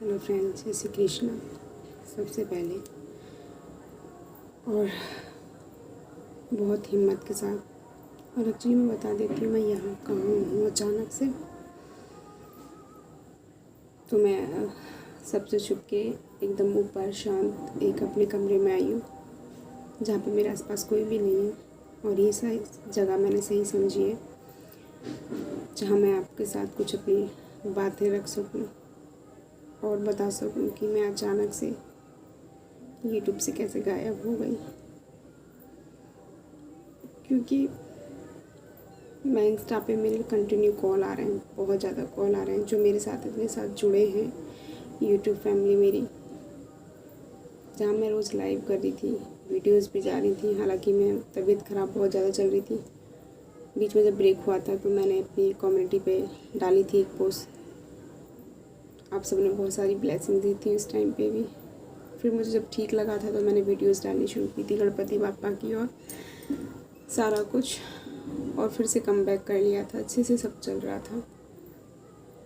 Hello friends, जय श्री कृष्णा। सबसे पहले और बहुत हिम्मत के साथ और एक्चुअली मैं बता देती हूँ मैं यहाँ कहाँ हूँ। अचानक से तो मैं सबसे छुप के एकदम ऊपर शांत एक अपने कमरे में आई हूँ जहाँ पे मेरे आसपास कोई भी नहीं है। और ये सही जगह मैंने सही समझी है जहाँ मैं आपके साथ कुछ अपनी बातें रख सकूँ और बता सकूं कि मैं अचानक से यूट्यूब से कैसे गायब हो गई। क्योंकि मैं इंस्टा पे मेरे कंटिन्यू कॉल आ रहे हैं, बहुत ज़्यादा कॉल आ रहे हैं जो मेरे साथ इतने साथ जुड़े हैं। यूट्यूब फैमिली मेरी, जहाँ मैं रोज़ लाइव कर रही थी, वीडियोस भी जा रही थी। हालांकि मैं तबीयत ख़राब बहुत ज़्यादा चल रही थी। बीच में जब ब्रेक हुआ था तो मैंने अपनी कम्युनिटी पे डाली थी एक पोस्ट। आप सबने बहुत सारी ब्लेसिंग दी थी उस टाइम पे भी। फिर मुझे जब ठीक लगा था तो मैंने वीडियोस डालनी शुरू की थी गणपति बापा की और सारा कुछ, और फिर से कम बैक कर लिया था। अच्छे से सब चल रहा था।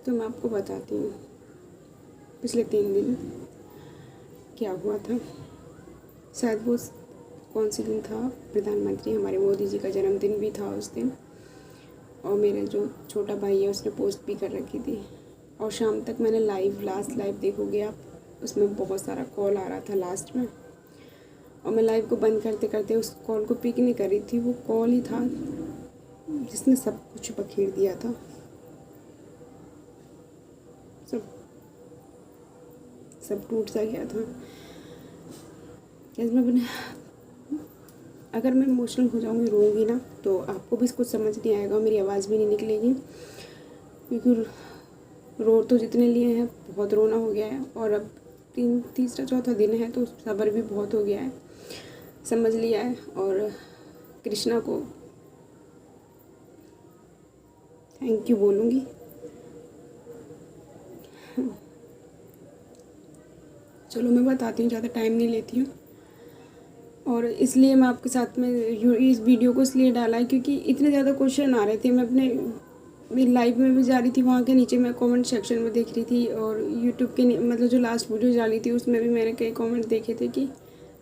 तो मैं आपको बताती हूँ पिछले 3 दिन क्या हुआ था। शायद वो कौन सी दिन था, प्रधानमंत्री हमारे मोदी जी का जन्मदिन भी था उस दिन। और मेरा जो छोटा भाई है उसने पोस्ट भी कर रखी थी। और शाम तक मैंने लास्ट लाइव देखोगे आप, उसमें बहुत सारा कॉल आ रहा था लास्ट में। और मैं लाइव को बंद करते करते उस कॉल को पिक नहीं कर रही थी। वो कॉल ही था जिसने सब कुछ बखेर दिया था। सब टूट सा गया था। अगर मैं इमोशनल हो जाऊँगी, रोऊंगी ना, तो आपको भी कुछ समझ नहीं आएगा, मेरी आवाज़ भी नहीं निकलेगी। क्योंकि रो तो जितने लिए हैं बहुत रोना हो गया है। और अब तीसरा चौथा दिन है तो सब्र भी बहुत हो गया है, समझ लिया है। और कृष्णा को थैंक यू बोलूँगी। चलो मैं बताती हूँ, ज़्यादा टाइम नहीं लेती हूँ। और इसलिए मैं आपके साथ में इस वीडियो को इसलिए डाला है क्योंकि इतने ज़्यादा क्वेश्चन आ रहे थे। मैं अपने मेरी लाइव में भी जा रही थी, वहाँ के नीचे मैं कमेंट सेक्शन में देख रही थी। और यूट्यूब के मतलब जो लास्ट वीडियो डाली थी उसमें भी मैंने कई कमेंट देखे थे कि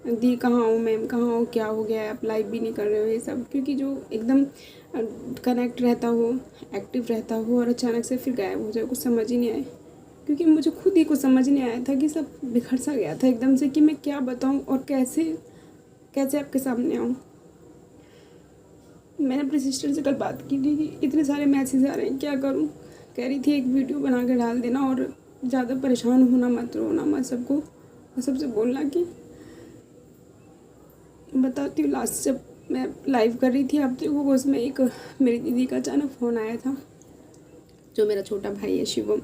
दी कहाँ हो मैम, कहाँ हो, क्या हो गया है, आप लाइव भी नहीं कर रहे हो, ये सब। क्योंकि जो एकदम कनेक्ट रहता हो, एक्टिव रहता हो और अचानक से फिर गायब हो जाए, कुछ समझ ही नहीं आए। क्योंकि मुझे खुद ही कुछ समझ नहीं आया था कि सब बिखर सा गया था एकदम से कि मैं क्या बताऊँ और कैसे आपके सामने आऊँ। मैंने अपनी सिस्टर से कल बात की थी कि इतने सारे मैसेज आ रहे हैं, क्या करूँ। कह रही थी एक वीडियो बना के डाल देना और ज़्यादा परेशान होना मत, रोना मत सबको, और सबसे बोलना कि बताती हूँ। लास्ट जब मैं लाइव कर रही थी आप देखो, उसमें एक मेरी दीदी का अचानक फ़ोन आया था, जो मेरा छोटा भाई है शिवम।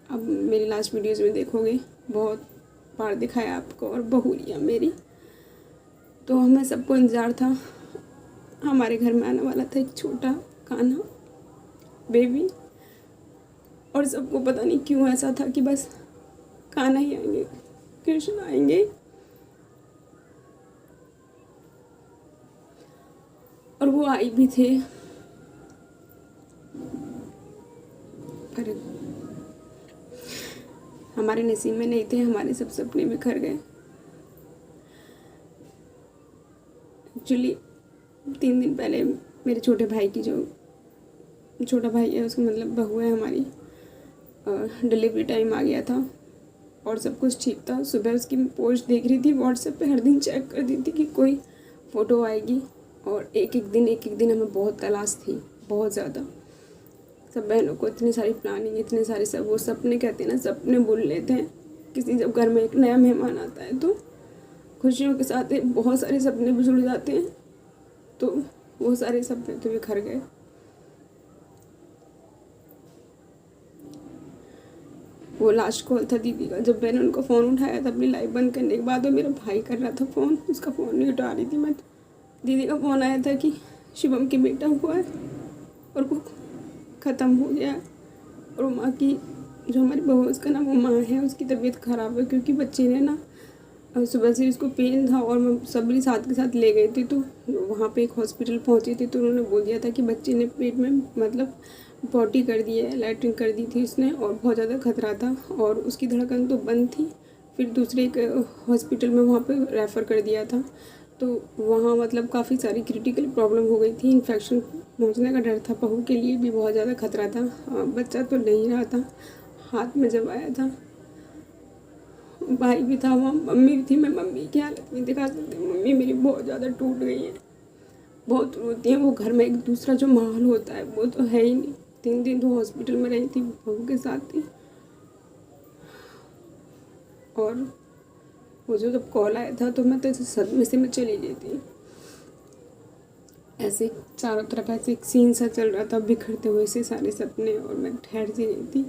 अब मेरी लास्ट वीडियोज़ में देखोगे, बहुत बार दिखाया आपको। और बहुरिया मेरी, तो हमें सबको इंतज़ार था। हमारे घर में आने वाला था एक छोटा कान्हा बेबी। और सबको पता नहीं क्यों ऐसा था कि बस कान्हा ही आएंगे, कृष्ण आएंगे। और वो आई भी थे, पर हमारे नसीब में नहीं थे। हमारे सब सपने बिखर गए। एक्चुअली 3 दिन पहले मेरे छोटे भाई की, जो छोटा भाई है उसकी मतलब बहू है हमारी, डिलीवरी टाइम आ गया था और सब कुछ ठीक था। सुबह उसकी पोस्ट देख रही थी व्हाट्सएप पे, हर दिन चेक कर दी थी कि कोई फ़ोटो आएगी। और एक एक दिन हमें बहुत तलाश थी, बहुत ज़्यादा। सब बहनों को इतनी सारी प्लानिंग, इतने सारे सब, वो सपने कहते हैं ना, सपने बुन लेते हैं। किसी जब घर में एक नया मेहमान आता है तो खुशियों के साथ बहुत सारे सपने भी जुड़ जाते हैं। तो वो सारे सपने तो बिखर गए। वो लास्ट कॉल था दीदी का। जब मैंने उनका फ़ोन उठाया था अपनी लाइव बंद करने के बाद, और मेरा भाई कर रहा था फ़ोन, उसका फ़ोन नहीं उठा रही थी मैं। दीदी का फ़ोन आया था कि शिवम की बेटा हुआ है और वो ख़त्म हो गया है। और वो माँ की, जो हमारी बहू है उसका नाम वो माँ है, उसकी तबीयत ख़राब है। क्योंकि बच्चे ने ना सुबह से उसको पेन था और मैं सभी साथ के साथ ले गई थी। तो वहाँ पे एक हॉस्पिटल पहुँची थी तो उन्होंने बोल दिया था कि बच्चे ने पेट में मतलब पॉटी कर दी है, लैट्रिन कर दी थी उसने और बहुत ज़्यादा खतरा था और उसकी धड़कन तो बंद थी। फिर दूसरे एक हॉस्पिटल में वहाँ पे रेफ़र कर दिया था, तो वहाँ मतलब काफ़ी सारी क्रिटिकल प्रॉब्लम हो गई थी। इन्फेक्शन पहुँचने का डर था, बहू के लिए भी बहुत ज़्यादा खतरा था। बच्चा तो नहीं रहा था, हाथ में जब आया था। भाई भी था वहाँ, मम्मी भी थी। मैं मम्मी की हालत नहीं दिखा सकती, मम्मी मेरी बहुत ज़्यादा टूट गई है, बहुत रोती है। वो घर में एक दूसरा जो माहौल होता है वो तो है ही नहीं। 3 दिन तो हॉस्पिटल में रही थी, बहू के साथ थी। और वो जो जब कॉल आया था तो मैं तो ऐसे सदमे से मैं चली गई थी। ऐसे चारों तरफ ऐसे एक सीन सा चल रहा था, बिखरते हुए से सारे सपने, और मैं ठहर सी गई थी।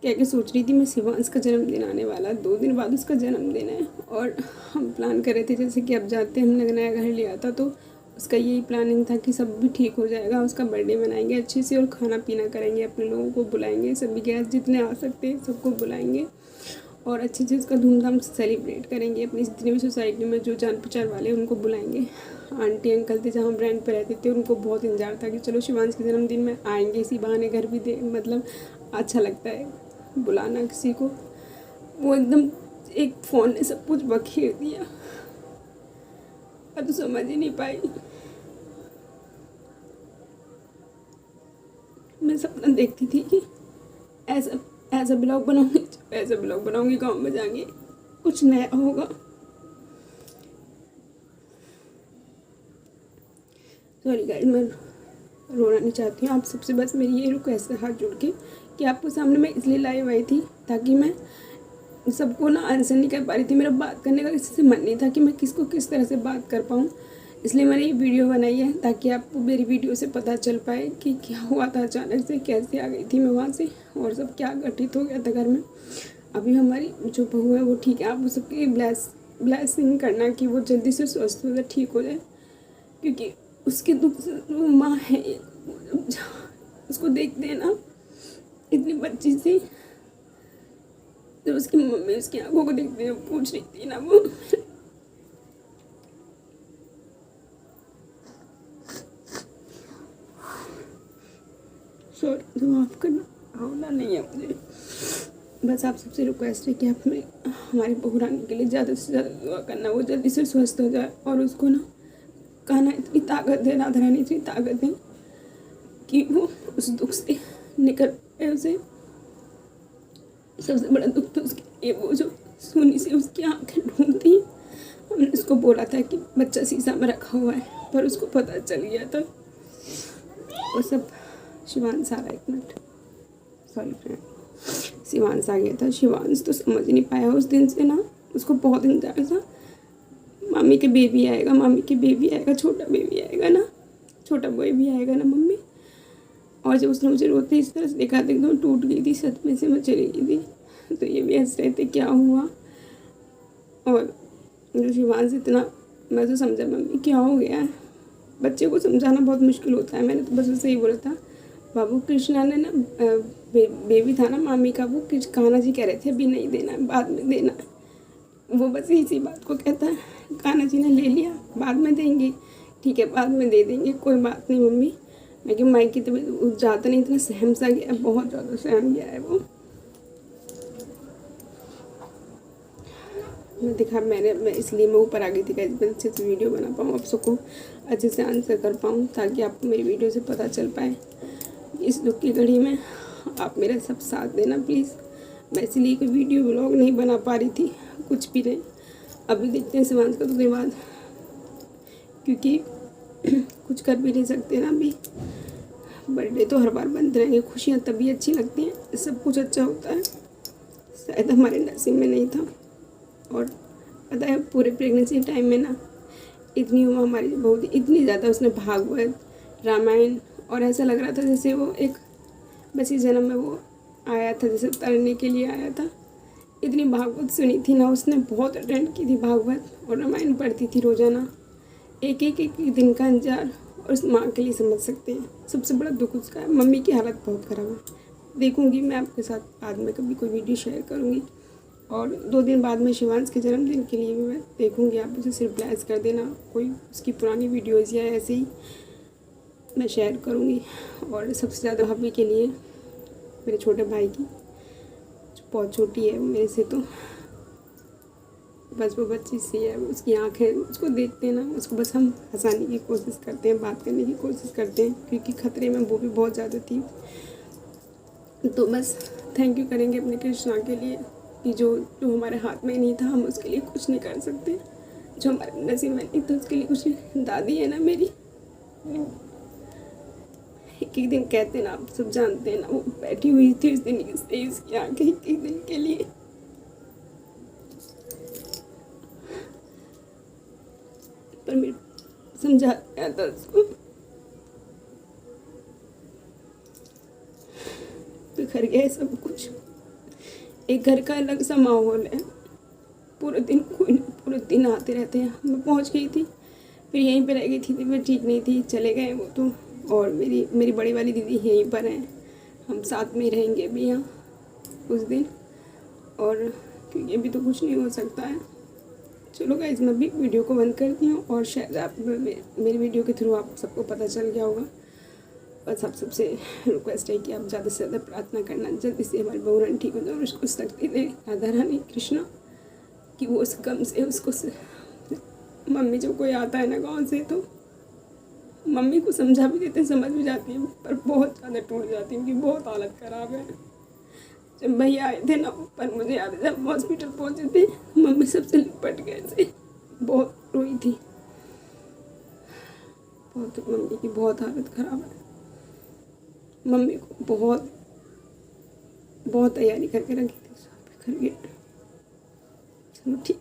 क्या सोच रही थी मैं, शिवांश का जन्मदिन आने वाला, 2 दिन बाद उसका जन्मदिन है और हम प्लान कर रहे थे जैसे कि अब जाते हमने नया घर लिया था तो उसका यही प्लानिंग था कि सब भी ठीक हो जाएगा, उसका बर्थडे मनाएंगे अच्छे से और खाना पीना करेंगे, अपने लोगों को बुलाएंगे, सभी गेस्ट जितने आ सकते हैं सबको बुलाएंगे और अच्छे से उसका धूमधाम से सेलिब्रेट करेंगे। अपनी जितनी भी सोसाइटी में जो जान पहचान वाले उनको बुलाएंगे। आंटी अंकल थे जहाँ हम रेंट पे रहते थे, उनको बहुत इंतजार था कि चलो शिवांश के जन्मदिन में आएंगे, इसी बहाने घर भी दे, मतलब अच्छा लगता है बुलाना किसी को। वो एकदम एक फ़ोन ने सब कुछ बखेर दिया। मैं तो समझ ही नहीं पाई। मैं सपना देखती थी कि ऐसा ब्लॉग बनाऊंगी, ऐसा ब्लॉग बनाऊंगी, गाँव में जाएंगे, कुछ नया होगा। सॉरी गाइस, मैं रोना नहीं चाहती हूँ। आप सबसे बस मेरी ये रिक्वेस्ट है हाथ जोड़ के कि आपको सामने मैं इसलिए लाइव आई थी ताकि मैं सबको ना आंसर नहीं कर पा रही थी। मेरा बात करने का किसी से मन नहीं था कि मैं किसको किस तरह से बात कर पाऊँ, इसलिए मैंने ये वीडियो बनाई है ताकि आपको मेरी वीडियो से पता चल पाए कि क्या हुआ था अचानक से, कैसे आ गई थी मैं वहाँ से और सब क्या घटित हो गया था घर में। अभी हमारी जो बहू है वो ठीक है, आप सबकी ब्लेसिंग करना कि वो जल्दी से स्वस्थ हो जाए, ठीक हो जाए, क्योंकि उसके दुख से वो माँ है, उसको देखते हैं ना इतनी बच्ची सी, जब उसकी मम्मी उसकी आंखों को देखते हैं, पूछ रही थी ना वो सॉरी, माफ़ करना, रोना नहीं है मुझे। बस आप सबसे रिक्वेस्ट है कि आप हमारी बहू रानी के लिए ज़्यादा से ज़्यादा दुआ करना, वो जल्दी से स्वस्थ हो जाए और उसको ना कहना इतनी ताकत दे, राधा रानी इतनी ताकत दे कि वो उस दुख से निकल पाए। उसे सबसे बड़ा दुख तो उसके ये वो जो सोनी से उसकी आंखें ढूंढती हैं। हमने उसको बोला था कि बच्चा शीशा में रखा हुआ है, पर उसको पता चल गया था। वो सब शिवांश आ रहा है, 1 मिनट, सॉरी फ्रेंड, शिवांश आ गया था। शिवांश तो समझ नहीं पाया उस दिन से ना, उसको बहुत इंतजार था, मामी के बेबी आएगा, मामी के बेबी आएगा, छोटा बेबी आएगा ना, छोटा बॉय भी आएगा ना मम्मी। और जब उसने मुझे रोते इस तरह से देखा था एकदम टूट गई थी, सदमे से मैं चली गई थी। तो ये भी हंस रहे थे क्या हुआ। और जो शिवांश इतना, मैं तो समझा मम्मी क्या हो गया है, बच्चे को समझाना बहुत मुश्किल होता है। मैंने तो बस उसे ही बोला था, बाबू कृष्णा ने ना बेबी था ना मामी का, वो कान्हा जी कह रहे थे अभी नहीं देना, बाद में देना। वो बस इसी बात को कहता है, कान्हा जी ने ले लिया, बाद में देंगे, ठीक है बाद में दे देंगे, कोई बात नहीं मम्मी। मैं कि माई की तबीयत ज़्यादा नहीं, इतना सहम सा गया, बहुत ज़्यादा सहम गया है वो। मैं इसलिए मैं ऊपर आ गई थी कि अच्छे से वीडियो बना पाऊँ, आप सबको अच्छे से आंसर कर पाऊँ, ताकि आपको मेरी वीडियो से पता चल पाए। इस दुख की घड़ी में आप मेरा सब साथ देना प्लीज़। मैं इसलिए कोई वीडियो व्लॉग नहीं बना पा रही थी, कुछ भी नहीं। अभी देखते हैं शिवांश का 2 दिन बाद, क्योंकि कुछ कर भी नहीं सकते ना अभी। बर्थडे तो हर बार बनते रहेंगे, खुशियाँ तभी अच्छी लगती हैं, सब कुछ अच्छा होता है। शायद हमारे नसीब में नहीं था। और पता है पूरे प्रेगनेंसी टाइम में ना इतनी हुआ हमारी बहुत, इतनी ज़्यादा उसने भागवत रामायण, और ऐसा लग रहा था जैसे वो एक बस इस जन्म में वो आया था, जैसे तरने के लिए आया था। इतनी भागवत सुनी थी ना उसने, बहुत अटेंड की थी भागवत और रामायण पढ़ती थी रोज़ाना, एक दिन का इंतजार। और उस माँ के लिए समझ सकते हैं, सबसे बड़ा दुख उसका है। मम्मी की हालत बहुत ख़राब है। देखूंगी मैं आपके साथ बाद में कभी कोई वीडियो शेयर करूँगी। और 2 दिन बाद में शिवांश के जन्मदिन के लिए भी मैं देखूंगी, आप उसे सिर्फ ब्लेस कर देना, कोई उसकी पुरानी वीडियोज़ या ऐसे ही मैं शेयर करूँगी। और सबसे ज़्यादा भाभी के लिए, मेरे छोटे भाई की, जो बहुत छोटी है मेरे से, तो बस वो बच्ची सी है, उसकी आँखें उसको देखते हैं ना, उसको बस हम हंसाने की कोशिश करते हैं, बात करने की कोशिश करते हैं, क्योंकि ख़तरे में वो भी बहुत ज़्यादा थी। तो बस थैंक यू करेंगे अपने कृष्णा के लिए कि जो हमारे हाथ में नहीं था हम उसके लिए कुछ नहीं कर सकते, जो हमारे नसीब में नहीं था उसके लिए कुछ नहीं। दादी है ना मेरी, एक दिन कहते ना, आप सब जानते हैं ना, वो बैठी हुई थी उस दिन से उसकी आंखें एक दिन के लिए। पर मैं समझा गया था उसको, बिखर गया सब कुछ। एक घर का अलग सा माहौल है, पूरे दिन कोई पूरे दिन आते रहते हैं। मैं पहुंच गई थी, फिर यहीं पे रह गई थी, मैं ठीक नहीं थी, चले गए वो तो। और मेरी बड़ी वाली दीदी यहीं पर हैं, हम साथ में रहेंगे भी यहाँ उस दिन। और क्योंकि अभी तो कुछ नहीं हो सकता है। चलो गाइस, मैं भी वीडियो को बंद करती हूँ, और शायद आप मेरी वीडियो के थ्रू आप सबको पता चल गया होगा। बस आप सबसे रिक्वेस्ट है कि आप ज़्यादा से ज़्यादा प्रार्थना करना, जल्दी से हमारी बहू ठीक हो जाए और उसको शक्ति दे राधा रानी कृष्णा, कि वो उस गम से उसको मम्मी जब कोई आता है ना गाँव से, तो मम्मी को समझा भी देते, समझ भी जाती है, पर बहुत ज़्यादा टूट जाती है, उनकी बहुत हालत ख़राब है। जब भैया आए थे ना, पर मुझे याद है जब हॉस्पिटल पहुँचे थे, मम्मी सबसे लिपट गए थे, बहुत रोई थी, बहुत। मम्मी की बहुत हालत ख़राब है, मम्मी को बहुत तैयारी करके रखी थी, सब बिखर गया। चलो ठीक।